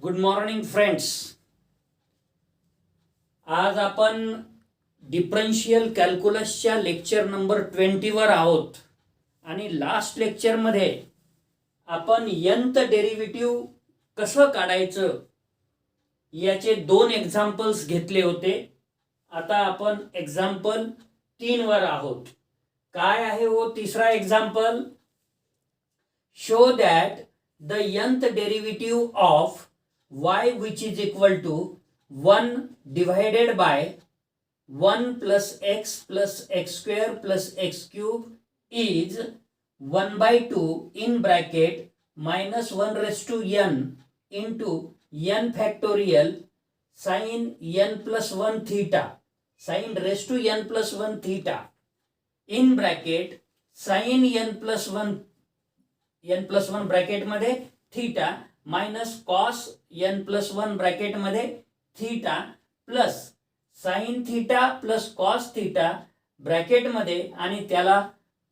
Good morning friends. आज आपण differential कॅल्क्युलसच्या lecture number 20 वर आहोत आणि लास्ट लेक्चरमध्ये आपण nth डेरिव्हेटिव्ह कसं काढायचं याचे दोन एक्झाम्पल्स घेतले होते. आता आपण एक्झाम्पल 3 वर आहोत. काय आहे हो तिसरा example? Show that the nth derivative of y which is equal to 1 divided by 1 plus x square plus x cube is 1 by 2 in bracket minus 1 raised to n into n factorial sin n plus 1 theta sin raised to n plus 1 theta in bracket sin n plus 1 bracket मध्ये theta minus cos n plus 1 bracket मध्ये theta plus sine theta plus cos theta bracket मध्ये आणि त्याला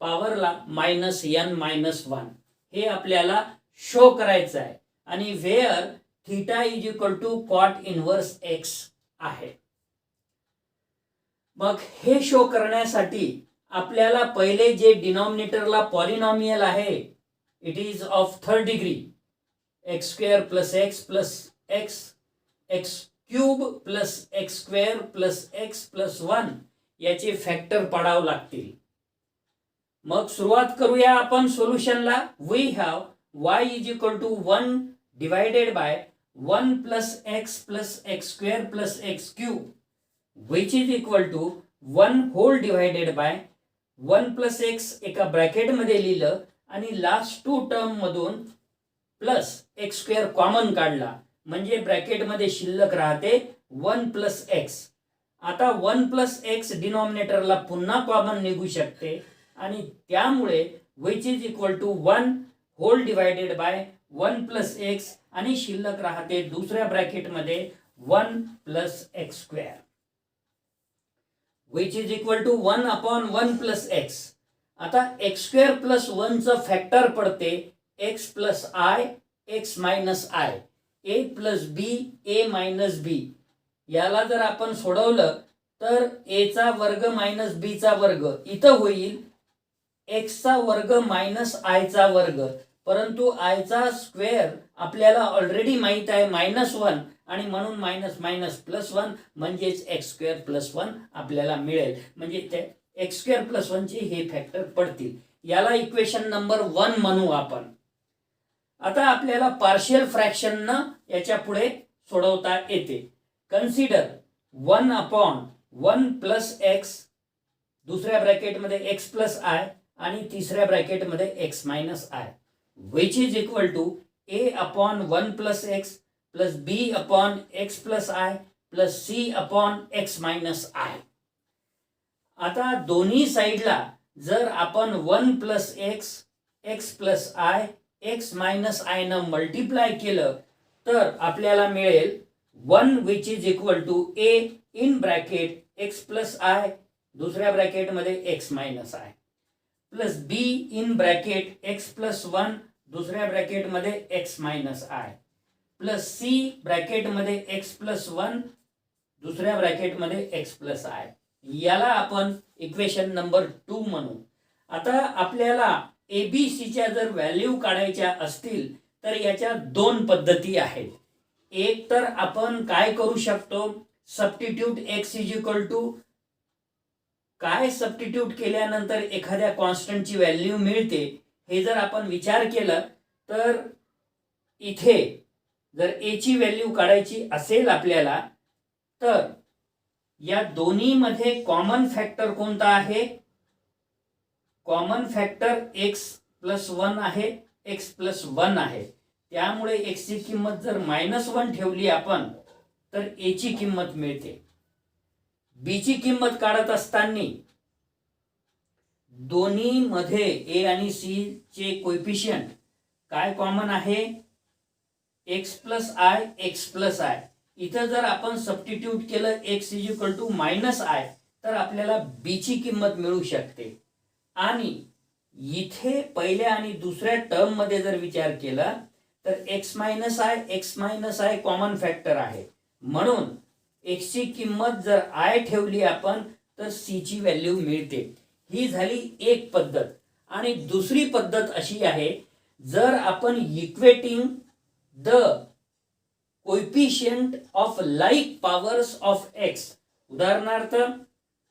पॉवरला minus n minus 1 हे आपल्याला show करायचं आहे. आणि where theta is equal to cot inverse x आहे. मग हे शो करण्यासाठी आपल्याला पहिले जे डिनॉमिनेटरला पॉलिनॉमियल आहे it is of third degree x square plus x x cube plus x square plus x plus 1 याचे फॅक्टर पाडावं लागतील. मग सुरुवात करूया आपण सोल्युशनला. We have y is equal to 1 divided by 1 plus x square plus x cube which is equal to 1 whole divided by 1 plus x एका bracket मध्ये लिहिलं आणि लास्ट टू टर्म मधून प्लस एक्स स्क्वेअर कॉमन काढला म्हणजे bracket मध्ये शिल्लक राहते 1 प्लस एक्स. आता 1 प्लस एक्स डिनॉमिनेटरला पुन्हा कॉमन निघू शकते आणि त्यामुळे which is equal to 1 whole divided by 1 plus x आणि शिल्लक राहते दुसऱ्या ब्रॅकेट मध्ये 1 plus x square which is equal to 1 upon 1 plus x. आता एक्स स्क्वेअर प्लस 1 चं फॅक्टर पडते x plus i x minus i a plus b a minus b. याला जर आपण सोडवलं तर a चा वर्ग मायनस बी चा वर्ग इथं होईल x चा वर्ग मायनस आय चा वर्ग. परंतु आय चा स्क्वेअर आपल्याला ऑलरेडी माहित आहे -1 आणि म्हणून मायनस मायनस प्लस 1 म्हणजेच एक्स स्क्वेअर प्लस 1 आपल्याला मिळेल. म्हणजे ते एक्स स्क्वेअर प्लस 1 चे हे फॅक्टर पडतील. याला इक्वेशन नंबर 1 म्हणू आपण. आता आपल्याला पार्शियल फ्रॅक्शन न याच्या पुढे सोडवता येते. कन्सिडर 1 अपॉन 1 प्लस एक्स दुसऱ्या ब्रॅकेट मध्ये एक्स प्लस आय आणि तिसऱ्या ब्रॅकेट मध्ये x minus i which is equal to a upon 1 plus x plus b upon x plus i plus c upon x minus i. आता दोन्ही साइडला जर आपण 1 plus x x plus i x minus i न multiply केलं तर आपल्याला मिळेल 1 which is equal to A in bracket x plus i दुसऱ्या ब्रॅकेट मध्ये x minus i plus b in bracket x plus 1 दुसऱ्या ब्रॅकेट मध्ये x minus i plus c bracket मध्ये एक्स प्लस 1 दुसऱ्या ब्रॅकेट मध्ये एक्स प्लस आय. याला आपण equation number 2 म्हणू. आता आपल्याला एबीसीच्या जर व्हॅल्यू काढायच्या असतील तर याच्या दोन पद्धती आहेत. एक तर आपण काय करू शकतो, substitute x is equal to काय सबस्टिट्यूट केल्यानंतर एखाद्या कॉन्स्टंटची व्हॅल्यू मिळते हे जर आपण विचार केला तर इथे जर ए ची व्हॅल्यू काढायची असेल आपल्याला तर या दोन्ही मध्ये कॉमन फॅक्टर कोणता आहे? कॉमन फॅक्टर x प्लस 1 आहे x प्लस 1 आहे. त्यामुळे x ची किंमत जर -1 ठेवली आपण तर a ची किंमत मिळते. b ची किंमत काढत असताना दोन्ही मध्ये a आणि c चे कोएफिशिएंट काय कॉमन आहे? x plus i x plus i. इथं जर आपण सबस्टिट्यूट केलं x is equal to minus i तर आपल्याला b ची किंमत मिळू शकते. आणि इथे पहिल्या आणि दुसऱ्या टर्म मध्ये जर विचार केला तर x minus I common factor आहे, म्हणून एक्स ची किंमत जर आय ठेवली आपण तर सी ची व्हॅल्यू मिळते. ही झाली एक पद्धत. आणि दुसरी पद्धत अशी आहे, जर आपण equating the coefficient of like powers of x, उदाहरणार्थ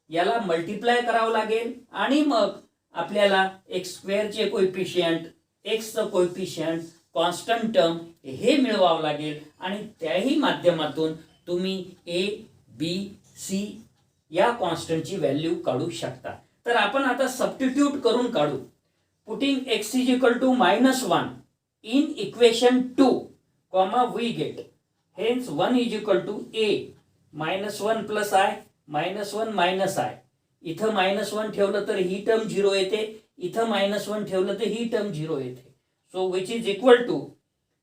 याला मल्टिप्लाय करावं लागेल आणि मग आपल्याला एक्स स्क्वेअरचे कोएफिशिएंट, एक्सचं कोएफिशिएंट, कॉन्स्टंट टर्म हे मिळवावं लागेल आणि त्याही माध्यमातून तुम्ही ए बी सी या कॉन्स्टंटची व्हॅल्यू काढू शकता. तर आपण आता सबस्टिट्यूट करून काढू. Putting x is equal to -1 in equation 2, we get hence 1 is equal to a -1 plus i -1 minus i. इथं -1 ठेवलं तर ही टर्म 0 येते, इथं -1 ठेवलं तर ही टर्म 0 येते. So which is equal to,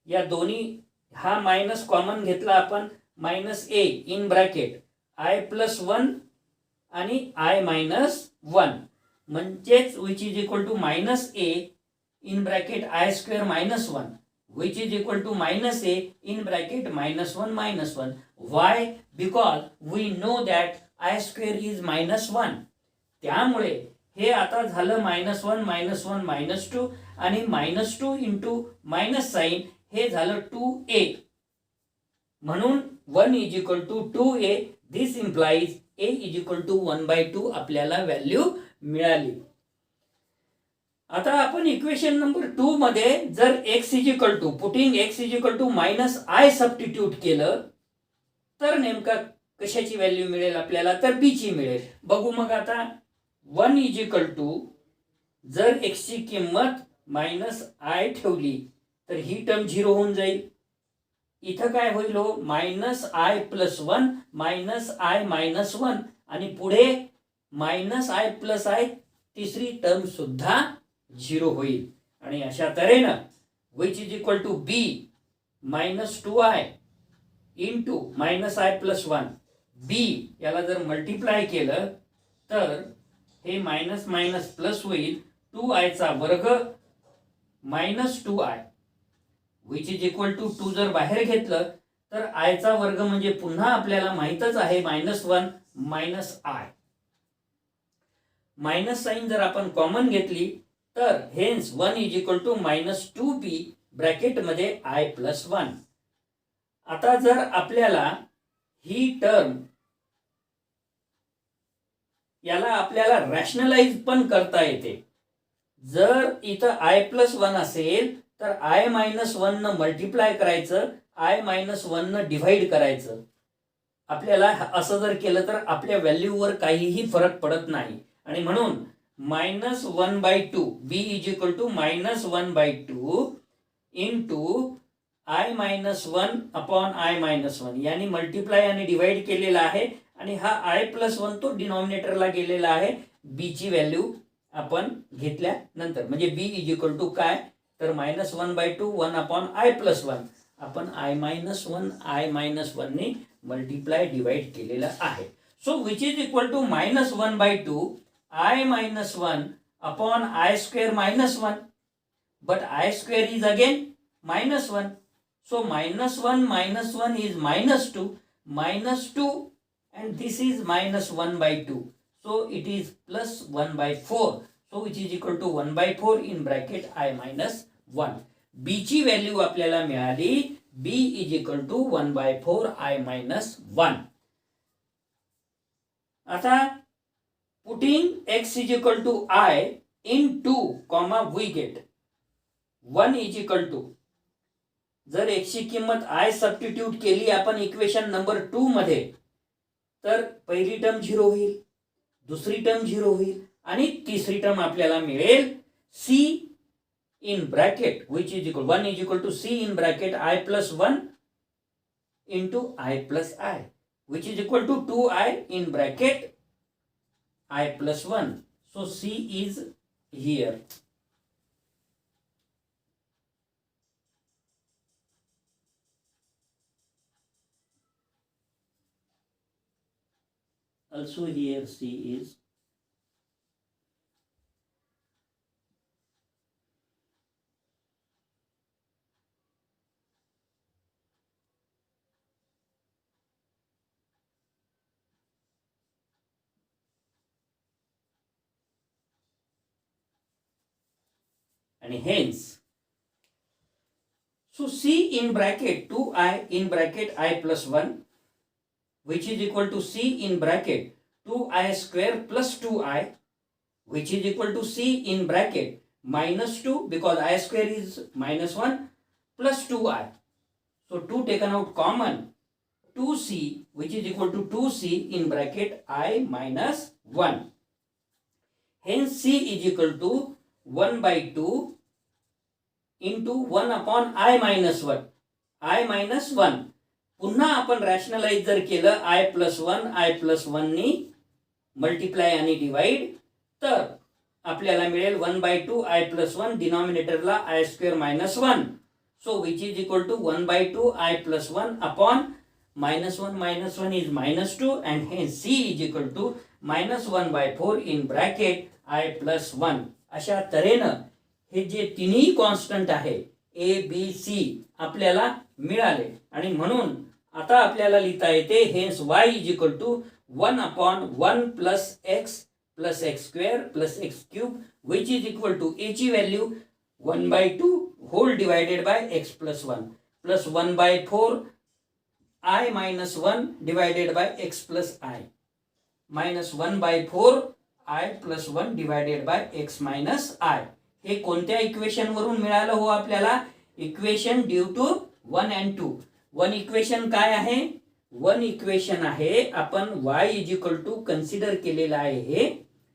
या दोन्ही हा मायनस कॉमन घेतला आपण, -a in bracket i plus 1 आणि आय -1 म्हणजेच which is equal to -a in bracket i square -1 which is equal to -a in bracket -1 -1. Why? Because we know that I square is -1. त्यामुळे हे आता झालं -1 -1 -2 आणि -2 into minus sign हे झालं 2a. म्हणून 1 is equal to 2a. This implies a is equal to 1/2 आपल्याला value मिळाली. आता आपण इक्वेशन नंबर 2 मध्ये जर x is equal to putting x is equal to -i substitute केलं तर नेमका कशाची व्हॅल्यू मिळेल आपल्याला, तर b ची मिळेल. बघू मग आता 1 इज इक्वल टू, जर x ची किंमत -i ठेवली तर ही टर्म 0 होऊन जाईल. इथं काय होईल हो, -i प्लस 1 -i -1 आणि पुढे -i प्लस i तिसरी टर्म सुद्धा 0 होईल. आणि अशा तऱ्हेनं which is equal to b -2i into -i plus 1 b याला जर मल्टिप्लाय केलं तर हे मायनस मायनस प्लस होईल, 2i चा वर्ग -2i which is equal to 2 जर बाहेर घेतलं तर i चा वर्ग म्हणजे पुन्हा आपल्याला माहितच आहे -1 -i. मायनस साइन जर आपण कॉमन घेतली तर hence 1 is equal to -2b bracket मध्ये i प्लस 1. आता जर आपल्याला ही टर्म याला आपल्याला रॅशनलाइज पण करता येते. जर इथं i प्लस 1 असेल तर i -1 न मल्टिप्लाय करायचं, i -1 न डिव्हाइड करायचं. आपल्याला असं जर केलं तर आपल्या व्हॅल्यूवर काहीही फरक पडत नाही. आणि म्हणून -1/2 b is equal to -1/2 into i -1 upon i -1 यानी मल्टिप्लाय आणि डिवाइड केलेला आहे आणि हा i प्लस 1 तो डिनॉमिनेटरला गेलेला आहे. b ची व्हॅल्यू आपण घेतल्यानंतर म्हणजे b इज इक्वल टू काय, तर -1/2 1 अपॉन i प्लस 1 आपण i -1 ने मल्टिप्लाय डिवाइड केलेला आहे. So which is equal to -1/2 I -1 upon I square -1, but I square is again -1. So -1 is -2 and this is -1/2. So it is plus 1/4. So which is equal to 1/4 in bracket I -1. b ची value आपल्याला मिळाली, b is equal to 1/4 I -1. आता putting x is equal to I in 2, we get 1 is equal to, जर x ची किंमत I substitute केली आपण equation number 2 मध्ये तर पहिली टर्म 0 होईल, दुसरी टर्म 0 होईल आणि तिसरी टर्म आपल्याला मिळेल c in bracket which is equal 1 is equal to c in bracket I plus 1 into I plus I which is equal to 2i in bracket I plus 1. So C is here. Also here C is. आणि hence so c in bracket 2i in bracket I plus 1 which is equal to c in bracket 2i square plus 2i which is equal to c in bracket minus 2 because I square is minus 1 plus 2i. So 2 taken out common, 2c which is equal to 2c in bracket I minus 1. Hence c is equal to 1 by 2 into 1 upon I minus 1. I minus 1. पुन्हा आपण rationalise जर केलं I plus 1 नी multiply आणि divide तर आपल्याला मिळेल 1 by 2 I plus 1 डिनॉमिनेटरला I square minus 1. So which is equal to 1 by 2 I plus 1 upon minus 1 is minus 2 and hence c is equal to minus 1 by 4 in bracket I plus 1. अशा तऱ्हेनं हे जे तिन्ही constant आहे A B C आपल्याला मिळाले आणि म्हणून आता आपल्याला लिहिता येते hence y is equal to 1 upon 1 plus x square plus x cube which is equal to a ची value 1 by 2 whole divided by x plus 1 plus 1 by 4 I minus 1 divided by x plus i minus 1 by 4 I plus 1 divided by x minus i. हे कोणत्या equation वरून मिळालं हो आपल्याला? Equation due to 1 and 2. One equation काय आहे? One equation आहे आपण y is equal to consider केलेला आहे हे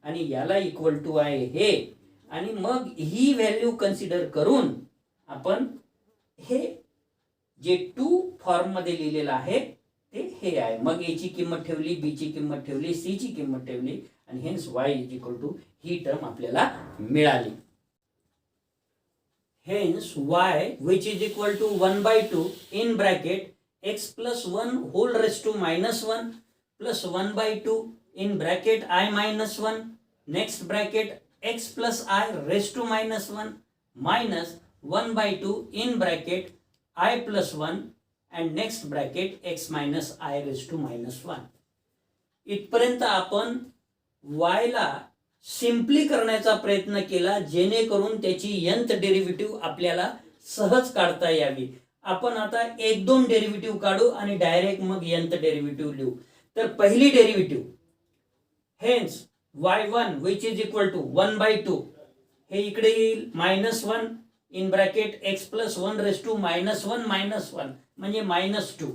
आणि याला इक्वल टू आहे हे आणि मग ही व्हॅल्यू कन्सिडर करून आपण हे जे 2 फॉर्म मध्ये लिहिलेलं आहे ते हे आहे. मग a ची किंमत ठेवली, b ची किंमत ठेवली, c ची किंमत ठेवली आणि hence y is equal to ही टर्म आपल्याला मिळाली. Hence y which is equal to 1 by 2 in bracket x plus 1 whole raised to minus 1 plus 1 by 2 in bracket I minus 1 next bracket x plus I raised to minus 1 minus 1 by 2 in bracket I plus 1 and next bracket x minus I raised to minus 1. इथपर्यंत आपण y ला simply करण्याचा प्रयत्न केला जेणेकरून त्याची nth derivative आपल्याला सहज काढता यावी. आपण आता 1-2 डेरिव्हेटिव्ह काढू आणि डायरेक्ट मग nth डेरिव्हेटिव्ह लिहू. तर पहिली derivative hence y1 which is equal to 1 by 2 हे इकडे येईल -1 in bracket x plus 1 raised to -1 म्हणजे -2.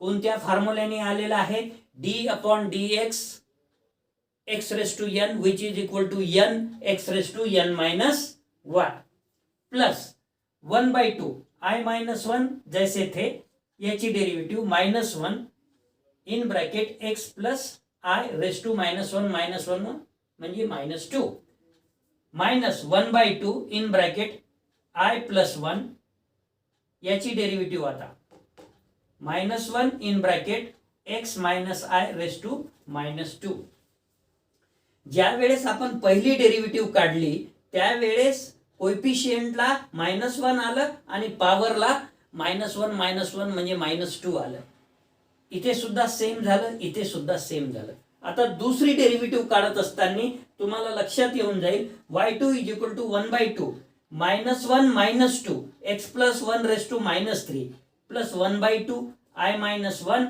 कोणत्या फॉर्म्युल्याने आलेला आहे? d upon dx x raised to n which is equal to n x raised to n minus 1 plus 1 by 2 I minus 1 जैसे थे याची derivative -1 in bracket x plus I raised to -1 म्हणजे -2 minus 1 by 2 in bracket I plus 1 याची derivative आता -1 in bracket x minus I raised to -2. ज्या वेळेस आपण पहिली डेरिव्हेटिव्ह काढली त्यावेळेस कोएफिशियंटला -1 आलं आणि पॉवरला -1 म्हणजे -2 आलं. इथे सुद्धा सेम झालं, इथे सुद्धा सेम झालं. आता दुसरी डेरिव्हेटिव्ह काढत असताना तुम्हाला लक्षात येऊन जाईल y2 is equal to 1 by 2 -1 -2 x plus 1 raised to -3 plus 1 by 2 I minus 1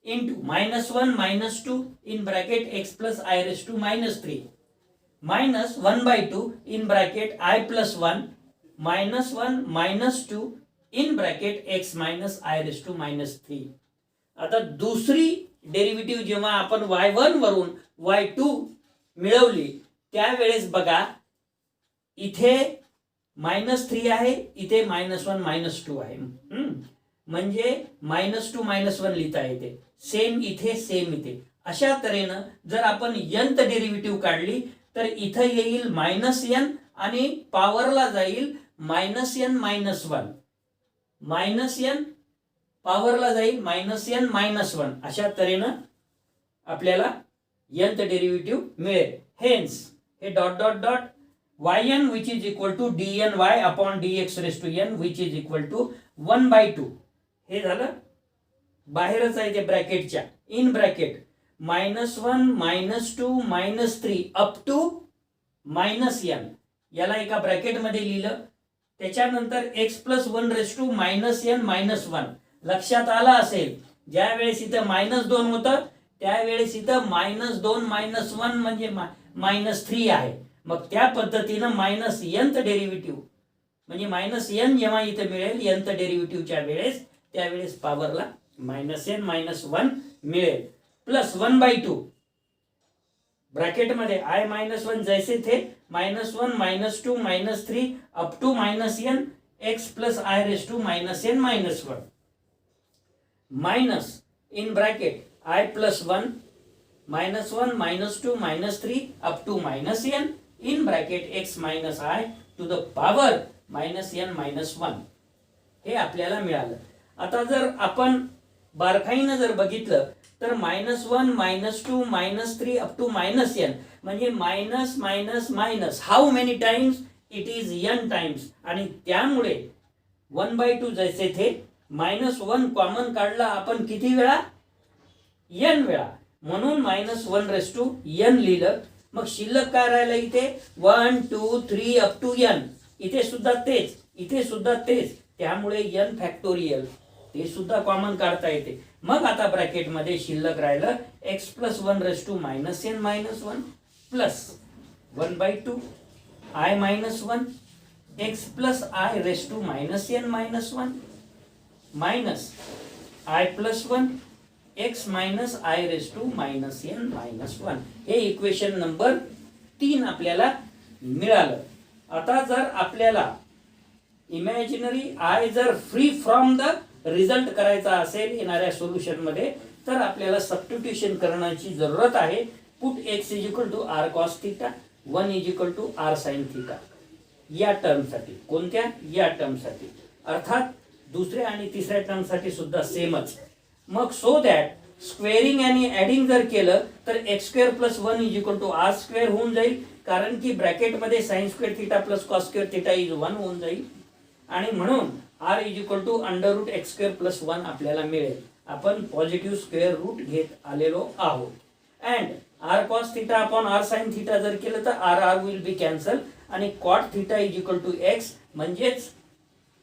into -1 -2 in bracket x plus I raised to -3 minus 1 by 2 in bracket I plus 1 -1 -2 in bracket x minus I raised to -3. आता दुसरी derivative जेव्हा आपण y1 वरून y2 मिळवली त्यावेळेस बघा इथे -3 आहे, इथे -1 -2 आहे. म्हणजे -2 -1 लिहिता येते. सेम इथे सेम इथे. अशा तऱ्हेनं जर आपण nth डेरिव्हेटिव्ह काढली तर इथे येईल -n आणि पॉवरला जाईल -n -1 पॉवरला जाईल -n -1. अशा तऱ्हेनं आपल्याला nth डेरिव्हेटिव्ह मिळेल. हेन्स हे dot dot dot yn which is equal to dny upon dx raised to n which is equal to 1 by 2 हे झालं बाहेरच आहे ते ब्रॅकेटच्या. In bracket -1 -2 -3 up to -n याला एका ब्रॅकेटमध्ये लिहिलं. त्याच्यानंतर x plus one raise to minus n minus one. लक्षात आलं असेल ज्या वेळेस इथं -2 होतं त्यावेळेस इथं -2 मायनस 1 म्हणजे -3 आहे. मग त्या पद्धतीनं मायनस nth डेरिव्हेटिव्ह म्हणजे -n जेव्हा इथं मिळेल nth डेरिव्हेटिव्हच्या वेळेस त्यावेळेस पॉवरला -n मायनस 1 मिळेल. प्लस 1/2 ब्रॅकेटमध्ये i मायनस 1 जैसे थे -1 -2 -3 up to -n x plus i raise to -n minus 1 minus in bracket i plus 1 -1 -2 -3 up to -n in bracket x minus i to the power -n minus 1 हे आपल्याला मिळालं. आता जर आपण बारकाईनं जर बघितलं तर -1 -2 -3 अप टू -n म्हणजे minus minus minus how many times it is n times. आणि त्यामुळे 1/2 जैसे थे -1 कॉमन काढला आपण किती वेळा n वेळा म्हणून -1 रेस टू n लिहिलं. मग शिल्लक काय राहिलं इथे 1 2 3 अप टू n. इथे सुद्धा तेच इथे सुद्धा तेच त्यामुळे n फॅक्टोरियल ते सुद्धा कॉमन काढता येते. मग आता ब्रॅकेट मध्ये शिल्लक राहिलं x plus 1 raise to -n minus 1 plus 1/2 i minus 1 x plus i raise to -n minus 1 minus i plus 1 x minus i raise to -n minus 1. हे इक्वेशन नंबर 3 आपल्याला मिळालं. आता जर आपल्याला इमॅजिनरी i जर फ्री फ्रॉम द रिझल्ट करायचा असेल येणाऱ्या सोल्युशन मध्ये तर आपल्याला सबस्टिट्यूशन करण्याची जरूरत आहे. Put x is equal to r cos theta 1 is equal to r sin theta या टर्म साठी. कोणत्या या टर्म साठी अर्थात दुसऱ्या आणि तिसऱ्या टर्म साठी सुद्धा सेमच. मग सो दॅट स्क्वेअरिंग आणि ऍडिंग जर केलं तर x² plus 1 is equal to r² होऊन जाईल. कारण की ब्रॅकेट मध्ये sin² theta plus cos² theta is 1 होऊन जाईल. आणि म्हणून r is equal to under x² plus 1 आपल्याला मिळेल. आपण पॉझिटिव्ह स्क्वेअर रूट घेत आलेलो आहोत. अँड r cos थीटा अपॉन r sin थीटा जर केलं तर r विल बी कॅन्सल आणि cot theta is equal to x म्हणजेच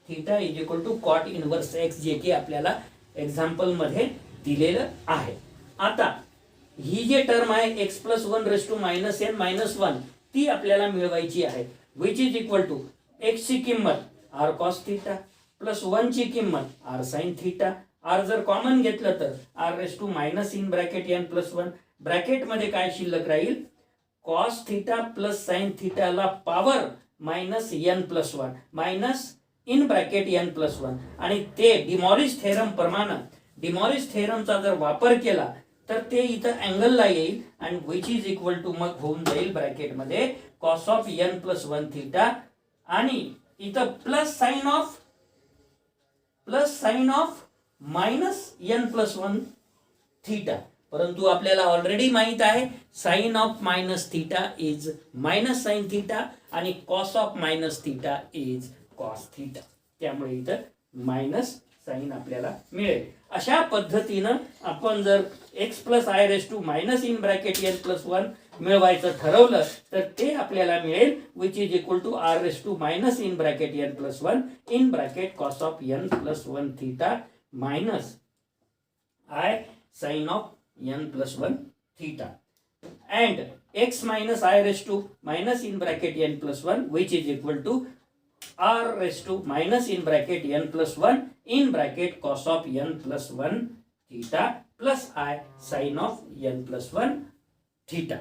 theta is equal to cot inverse x जे की आपल्याला एक्झाम्पल मध्ये दिलेलं आहे. आता ही जे टर्म आहे x plus 1 raise to -n minus 1 ती आपल्याला मिळवायची आहे. Which is equal to x ची किंमत r cos थीटा प्लस 1 ची किंमत r sin थीटा. r जर कॉमन घेतलं तर r raise to minus in bracket n plus 1 bracket मध्ये काय शिल्लक राहील cos theta plus sin theta ला power -n plus 1 minus in bracket n plus 1 आणि ते डिमॉरिस थेरम प्रमाणे डिमॉरिस थेरमचा जर वापर केला तर ते इथं अँगलला येईल आणि विच इज इक्वल टू मग होऊन जाईल ब्रॅकेट मध्ये cos of n plus 1 theta आणि इथं plus sine of minus n plus 1 theta. परंतु आपल्याला ऑलरेडी माहित आहे sine of minus theta is minus sine theta आणि cos of minus theta is cos theta. त्यामुळे इथं मायनस साइन आपल्याला मिळेल. अशा पद्धतीनं आपण जर x plus i raise to minus in bracket n plus 1 मिळवायचं ठरवलं तर ते आपल्याला मिळेल which is equal to r raise to minus in bracket n plus 1 in bracket cos of n plus 1 theta minus i sine of n plus 1 theta and x minus i raised to minus in bracket n plus 1 which is equal to r raised to minus in bracket n plus 1 in bracket cos of n plus 1 theta plus I sin of n plus 1 theta.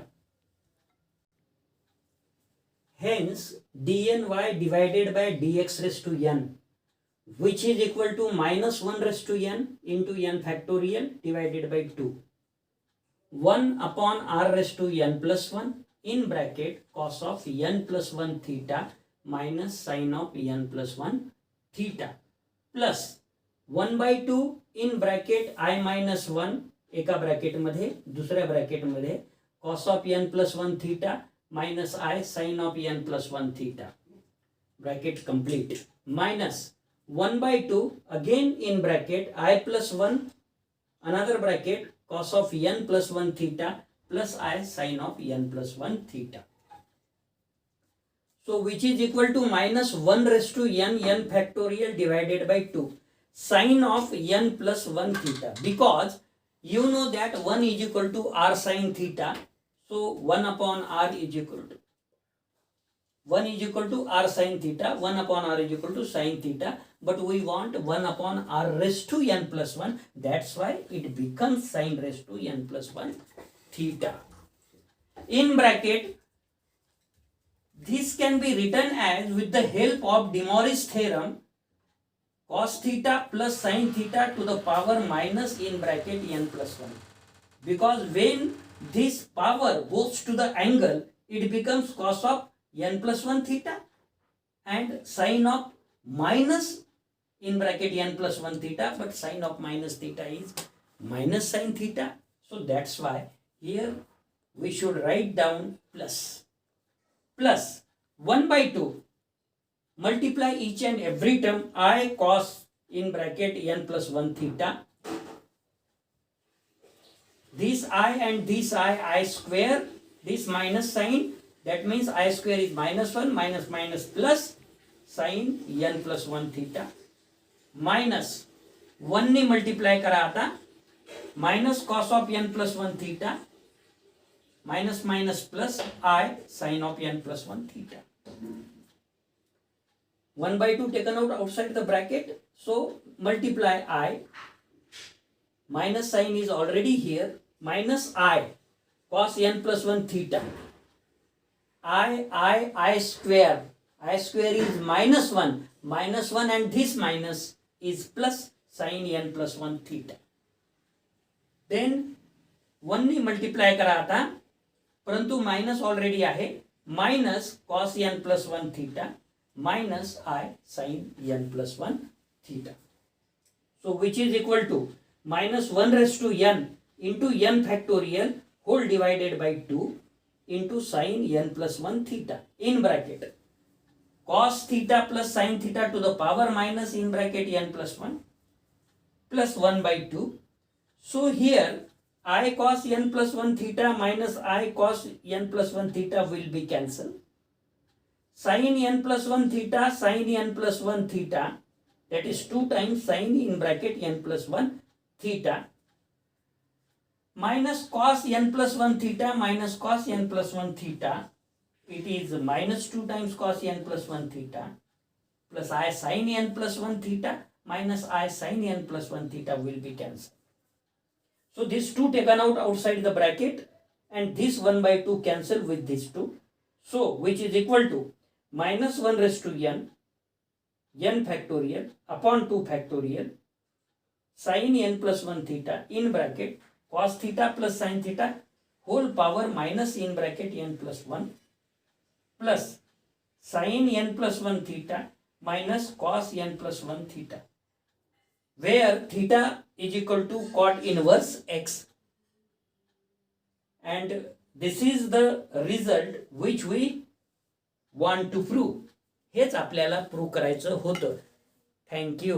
Hence dny divided by dx raised to n which is equal to minus 1 raised to n into n factorial divided by 2 1 upon r raised to n plus 1 in bracket cos of n plus 1 theta minus sin of n plus 1 theta plus 1 by 2 in bracket I minus 1 एका bracket मध्ये दुसऱ्या bracket मध्ये cos of n plus 1 theta minus I sin of n plus 1 theta bracket complete minus 1 by 2 again in bracket I plus 1 another bracket cos of n plus 1 theta plus I sin of n plus 1 theta. So which is equal to minus 1 raised to n factorial divided by 2 sine of n plus 1 theta, because you know that 1 is equal to r sine theta. So 1 upon r is equal to 1 is equal to r sine theta, 1 upon r is equal to sine theta, but we want 1 upon r raised to n plus 1, that's why it becomes sine raised to n plus 1 theta. In bracket, this can be written as, with the help of De Moivre's theorem, cos theta plus sine theta to the power minus in bracket n plus 1, because when this power goes to the angle, it becomes cos of n plus 1 theta and sine of minus in bracket n plus 1 theta, but sine of minus theta is minus sine theta. So that's why here we should write down plus 1 by 2, multiply each and every term I cos in bracket n plus 1 theta, this I and this I square, this minus sine, that means I square is minus 1 minus minus plus sine n plus 1 theta, minus 1 ने multiply करा आता minus cos of n plus 1 theta minus minus plus I sine of n plus 1 theta. 1 by 2 taken out outside the bracket, so multiply I, minus sign is already here, minus I cos n plus 1 theta, I square is minus 1 and this minus is plus sin n plus 1 theta. Then 1 ने multiply करा आता परंतु minus already आहे, minus cos n plus 1 theta minus I sin n plus 1 theta. So which is equal to minus 1 raised to n into n factorial whole divided by 2 into sin n plus 1 theta in bracket cos theta plus sin theta to the power minus in bracket n plus 1 plus 1 by 2. So here I cos n plus 1 theta minus I cos n plus 1 theta will be cancelled. Sin n plus 1 theta, sin n plus 1 theta, that is 2 times sin in bracket n plus 1 theta, minus cos n plus 1 theta minus cos n plus 1 theta, it is minus 2 times cos n plus 1 theta plus I sin n plus 1 theta minus I sin n plus 1 theta will be cancelled. So this 2 taken out outside the bracket and this 1 by 2 cancel with this 2. So which is equal to minus 1 raised to n factorial upon 2 factorial sin n plus 1 theta in bracket cos theta plus sin theta whole power minus in bracket n plus 1 plus sin n plus 1 theta minus cos n plus 1 theta, where theta is equal to cot inverse x, and this is the result which we want to prove. हेच आपल्याला prove करायचं होतं. Thank you.